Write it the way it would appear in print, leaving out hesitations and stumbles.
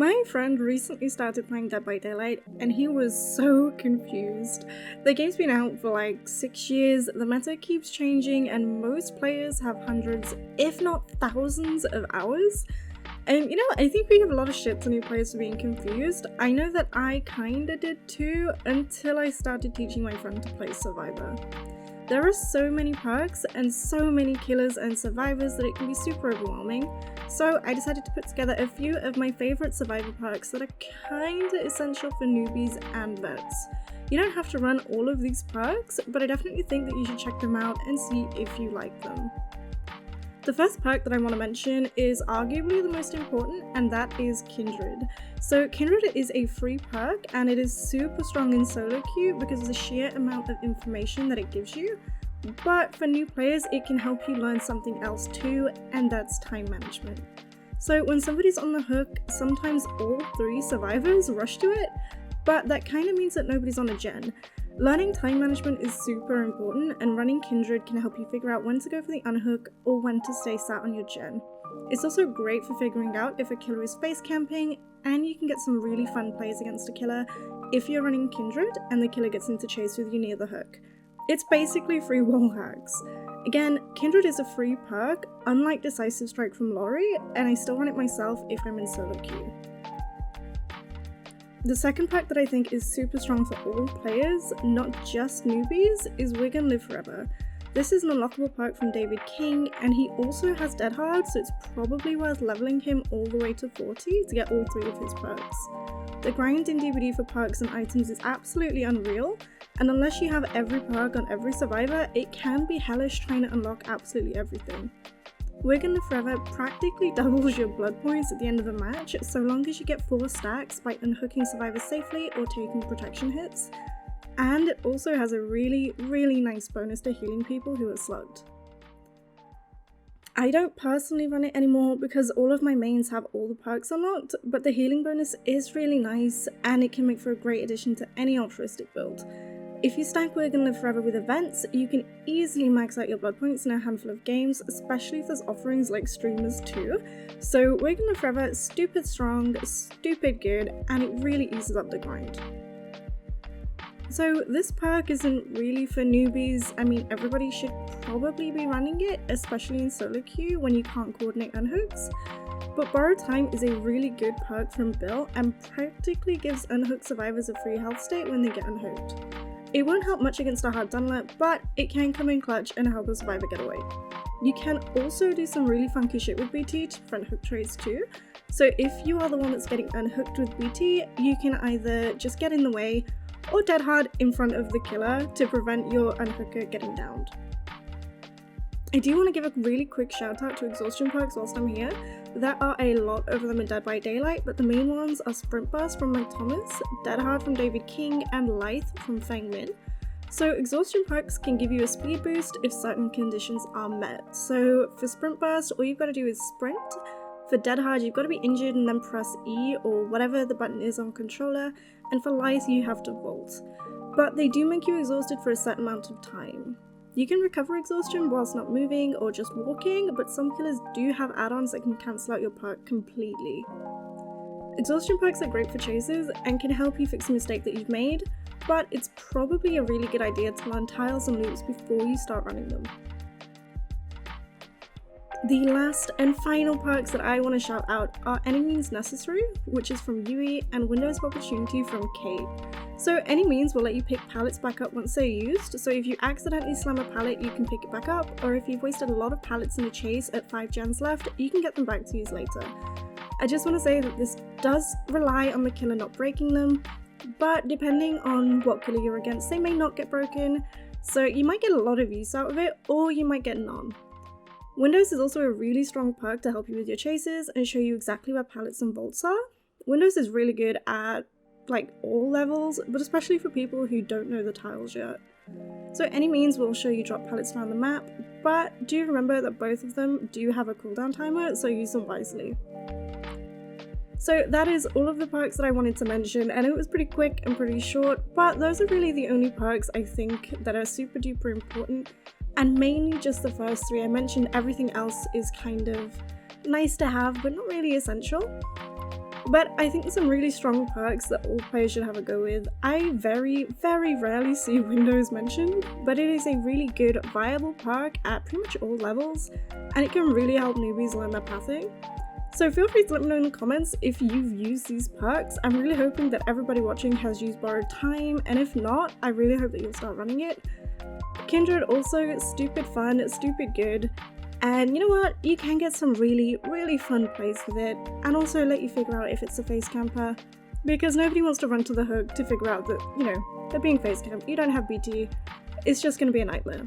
My friend recently started playing Dead by Daylight and he was so confused. The game's been out for like 6 years, the meta keeps changing, and most players have hundreds, if not thousands of hours. And I think we give a lot of shit to new players for being confused. I know that I kinda did too, until I started teaching my friend to play Survivor. There are so many perks and so many killers and survivors that it can be super overwhelming, so I decided to put together a few of my favourite survivor perks that are kinda essential for newbies and vets. You don't have to run all of these perks, but I definitely think that you should check them out and see if you like them. The first perk that I want to mention is arguably the most important, and that is Kindred. So Kindred is a free perk and it is super strong in solo queue because of the sheer amount of information that it gives you, but for new players it can help you learn something else too, and that's time management. So when somebody's on the hook, sometimes all 3 survivors rush to it, but that kind of means that nobody's on a gen. Learning time management is super important, and running Kindred can help you figure out when to go for the unhook or when to stay sat on your gen. It's also great for figuring out if a killer is face camping, and you can get some really fun plays against a killer if you're running Kindred and the killer gets into chase with you near the hook. It's basically free wall hacks. Again, Kindred is a free perk, unlike Decisive Strike from Lori, and I still run it myself if I'm in solo queue. The second perk that I think is super strong for all players, not just newbies, is Wig and Live Forever. This is an unlockable perk from David King, and he also has Dead Hard, so it's probably worth leveling him all the way to 40 to get all 3 of his perks. The grind in DBD for perks and items is absolutely unreal, and unless you have every perk on every survivor, it can be hellish trying to unlock absolutely everything. Wig and Live Forever practically doubles your blood points at the end of the match, so long as you get 4 stacks by unhooking survivors safely or taking protection hits, and it also has a really nice bonus to healing people who are slugged. I don't personally run it anymore because all of my mains have all the perks unlocked, but the healing bonus is really nice and it can make for a great addition to any altruistic build. If you stack Wig and Live Forever with events, you can easily max out your blood points in a handful of games, especially if there's offerings like streamers too. So Wig and Live Forever is stupid strong, stupid good, and it really eases up the grind. So this perk isn't really for newbies. I mean, everybody should probably be running it, especially in solo queue when you can't coordinate unhooks. But Borrowed Time is a really good perk from Bill and practically gives unhooked survivors a free health state when they get unhooked. It won't help much against a hard dunlet, but it can come in clutch and help the survivor get away. You can also do some really funky shit with BT to prevent hook trades too. So if you are the one that's getting unhooked with BT, you can either just get in the way or dead hard in front of the killer to prevent your unhooker getting downed. I do want to give a really quick shout out to Exhaustion Perks whilst I'm here. There are a lot of them in Dead by Daylight, but the main ones are Sprint Burst from Mike Thomas, Dead Hard from David King, and Lithe from Fang Min. So Exhaustion Perks can give you a speed boost if certain conditions are met. So for Sprint Burst, all you've got to do is sprint. For Dead Hard, you've got to be injured and then press E or whatever the button is on controller, and for Lithe, you have to vault. But they do make you exhausted for a certain amount of time. You can recover exhaustion whilst not moving or just walking, but some killers do have add-ons that can cancel out your perk completely. Exhaustion perks are great for chases and can help you fix a mistake that you've made, but it's probably a really good idea to learn tiles and loops before you start running them. The last and final perks that I want to shout out are Any Means Necessary, which is from Yui, and Windows of Opportunity from Kate. So Any Means will let you pick pallets back up once they're used, so if you accidentally slam a pallet you can pick it back up, or if you've wasted a lot of pallets in a chase at 5 gens left, you can get them back to use later. I just want to say that this does rely on the killer not breaking them, but depending on what killer you're against, they may not get broken, so you might get a lot of use out of it, or you might get none. Windows is also a really strong perk to help you with your chases and show you exactly where pallets and vaults are. Windows is really good at all levels, but especially for people who don't know the tiles yet. So Any Means will show you drop pallets around the map, but do remember that both of them do have a cooldown timer, so use them wisely. So that is all of the perks that I wanted to mention, and it was pretty quick and pretty short, but those are really the only perks I think that are super duper important, and mainly just the first 3 I mentioned. Everything else is kind of nice to have, but not really essential. But I think there's some really strong perks that all players should have a go with. I very, very rarely see Windows mentioned, but it is a really good, viable perk at pretty much all levels, and it can really help newbies learn their pathing. So feel free to let me know in the comments if you've used these perks. I'm really hoping that everybody watching has used Borrowed Time, and if not, I really hope that you'll start running it. Kindred also, stupid fun, stupid good. And you know what, you can get some really, really fun plays with it, and also let you figure out if it's a face camper, because nobody wants to run to the hook to figure out that, you know, they're being face camped. You don't have BT, it's just going to be a nightmare.